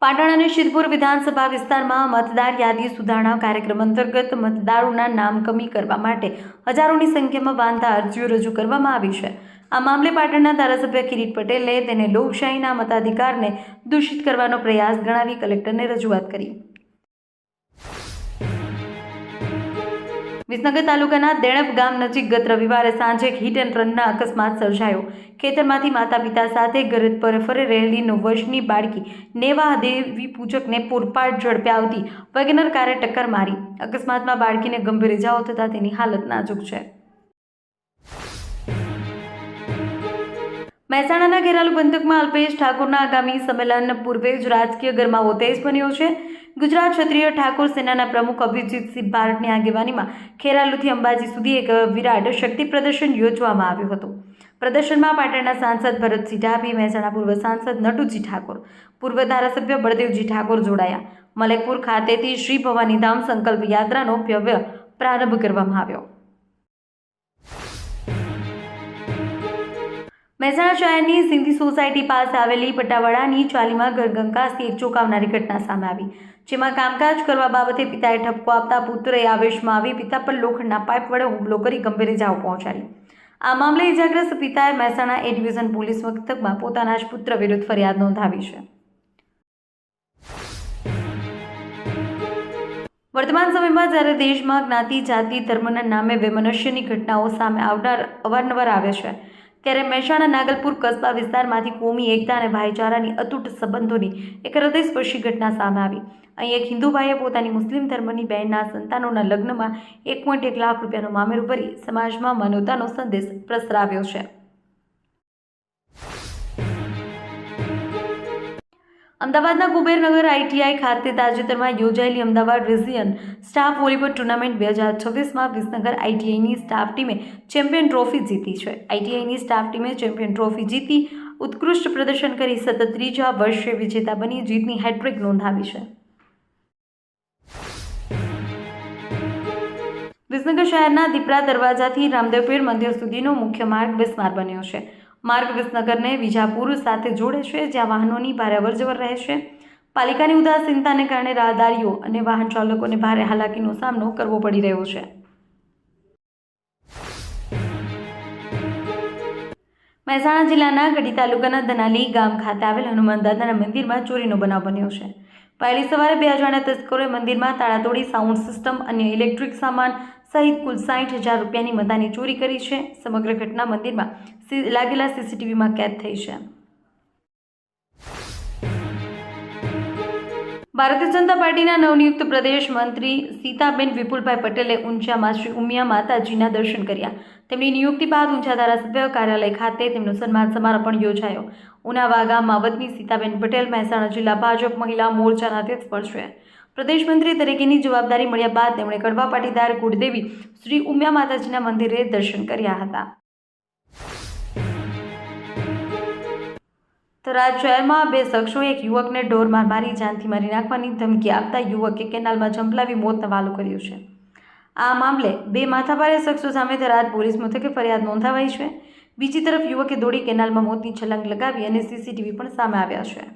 પાટણ અને સિદ્ધપુર વિધાનસભા વિસ્તારમાં મતદાર યાદી સુધારણા કાર્યક્રમ અંતર્ગત મતદારોના નામ કમી કરવા માટે હજારોની સંખ્યામાં વાંધા અરજીઓ રજૂ કરવામાં આવી છે। આ મામલે પાટણના ધારાસભ્ય કિરીટ પટેલે તેને લોકશાહીના મતાધિકારને દૂષિત કરવાનો પ્રયાસ ગણાવી કલેક્ટરને રજૂઆત કરી। વિસનગર તાલુકાના દેણપ ગામ નજીક ગત રવિવારે સાંજે એક હિટ એન્ડ રનના અકસ્માત સર્જાયો। ખેતરમાંથી માતા પિતા સાથે ઘરે પર ફરી રહેલી 9 વર્ષની બાળકી નેવા દેવી પૂજકને પૂરપાટ ઝડપે આવતી વેગનર કારે ટક્કર મારી। અકસ્માતમાં બાળકીને ગંભીર ઇજાઓ થતાં તેની હાલત નાજુક છે। મહેસાણાના ઘેરાલુ પંથકમાં અલ્પેશ ઠાકોરના આગામી સંમેલન પૂર્વે જ રાજકીય ગરમાવો તેજ બન્યો છે। ગુજરાત ક્ષત્રિય ઠાકોર સેનાના પ્રમુખ અભિજીતસિંહ ભારતની આગેવાનીમાં ખેરાલુથી અંબાજી સુધી એક વિરાટ શક્તિ પ્રદર્શન યોજવામાં આવ્યું હતું। પ્રદર્શનમાં પાટણના સાંસદ ભરતસિંહ ડાભી, મહેસાણા પૂર્વ સાંસદ નટુજી ઠાકોર, પૂર્વ ધારાસભ્ય બળદેવજી ઠાકોર જોડાયા। મલેકપુર ખાતેથી શ્રી ભવાનીધામ સંકલ્પ યાત્રાનો ભવ્ય પ્રારંભ કરવામાં આવ્યો। મહેસાણા શહેરની સિંધી સોસાયટી પાસે આવેલી પટ્ટાવાડાની ચાલીમાં ઘરગંકાસથી એક ચોંકાવનારી ઘટના સામે આવી, જેમાં કામકાજ કરવા બાબતે પિતાએ ઠપકો આપતા પુત્રએ આવેશમાં આવી પિતા પર લોખંડના પાઇપ વડે હુમલો કરી ગંભીર ઇજાઓ પહોંચાડી। આ મામલે ઇજાગ્રસ્ત પિતાએ મહેસાણા એ ડિવિઝન પોલીસ મથકમાં પોતાના જ પુત્ર વિરુદ્ધ ફરિયાદ નોંધાવી છે। વર્તમાન સમયમાં જ્યારે દેશમાં જ્ઞાતિ, જાતિ, ધર્મના નામે વૈમનસ્યની ઘટનાઓ સામે અવારનવાર આવે છે, ત્યારે મહેસાણા નાગલપુર કસ્બા વિસ્તારમાંથી કોમી એકતા અને ભાઈચારાની અતૂટ સંબંધોની એક હૃદયસ્પર્શી ઘટના સામે આવી। અહીં એક હિન્દુ ભાઈએ પોતાની મુસ્લિમ ધર્મની બહેનના સંતાનોના લગ્નમાં 1.1 લાખ રૂપિયાનું મામેરું ભરી સમાજમાં માનવતાનો સંદેશ પ્રસરાવ્યો છે। અમદાવાદના કુબેરનગર આઈટીઆઈ ખાતે તાજેતરમાં યોજાયેલી Ahmedabad region staff volleyball tournament 2026માં વિસનગર આઈટીઆઈની સ્ટાફ ટીમે ચેમ્પિયન ટ્રોફી જીતી છે। આઈટીઆઈની સ્ટાફ ટીમે ચેમ્પિયન ટ્રોફી જીતી ઉત્કૃષ્ટ પ્રદર્શન કરી સતત 3જા વર્ષે વિજેતા બની જીતની હેટ્રિક નોંધાવી છે। વિસનગર શહેરના દીપડા દરવાજાથી રામદેવપીર મંદિર સુધીનો મુખ્ય માર્ગ બિસ્માર બન્યો છે। માર્ગ વિસનગરને વિજાપુર સાથે જોડે છે, જ્યાં વાહનોની ભારે અવરજવર રહે છે। પાલિકાની ઉદાસીનતાને કારણે રાહદારીઓ અને વાહન ચાલકોને ભારે હાલાકીનો સામનો કરવો પડી રહ્યો છે। મહેસાણા જિલ્લાના ગઢી તાલુકાના ધનાલી ગામ ખાતે આવેલ હનુમાન દાદાના મંદિરમાં ચોરીનો બનાવ બન્યો છે। પહેલી સવારે 2 અજાણ્યા તસ્કરોએ મંદિરમાં તાળા તોડી સાઉન્ડ સિસ્ટમ, અન્ય ઇલેક્ટ્રિક સામાન સહિત કુલ 60,000 રૂપિયાની મતાની ચોરી કરી છે। સમગ્ર ઘટના મંદિરમાં લાગેલા સીસીટીવીમાં કેદ થઈ છે। ભારતીય જનતા પાર્ટીના નવનિયુક્ત પ્રદેશ મંત્રી સીતાબેન વિપુલભાઈ પટેલે ઊંઝામાં શ્રી ઉમિયા માતાજીના દર્શન કર્યા। તેમની નિયુક્તિ બાદ ઊંઝા ધારાસભ્ય કાર્યાલય ખાતે તેમનો સન્માન સમારોહ પણ યોજાયો। ઉના વાગા માવતની સીતાબેન પટેલ મહેસાણા જિલ્લા ભાજપ મહિલા મોરચાના અધ્યક્ષ પણ છે। પ્રદેશ મંત્રી તરીકેની જવાબદારી મળ્યા બાદ તેમણે કડવા પાટીદાર કુળદેવી શ્રી ઉમિયા માતાજીના મંદિરે દર્શન કર્યા હતા। થરાદ શહેરમાં 2 શખ્સોએ એક યુવકને ઢોર માર મારી જાનથી મારી નાખવાની ધમકી આપતા યુવકે કેનાલમાં ઝંપલાવી મોતનો હવાલો કર્યો છે। આ મામલે 2 માથાભારે શખ્સો સામે થરાદ પોલીસ મથકે ફરિયાદ નોંધાવાઈ છે। બીજી તરફ યુવકે દોડી કેનાલમાં મોતની છલાંગ લગાવી અને સીસીટીવી પણ સામે આવ્યા છે।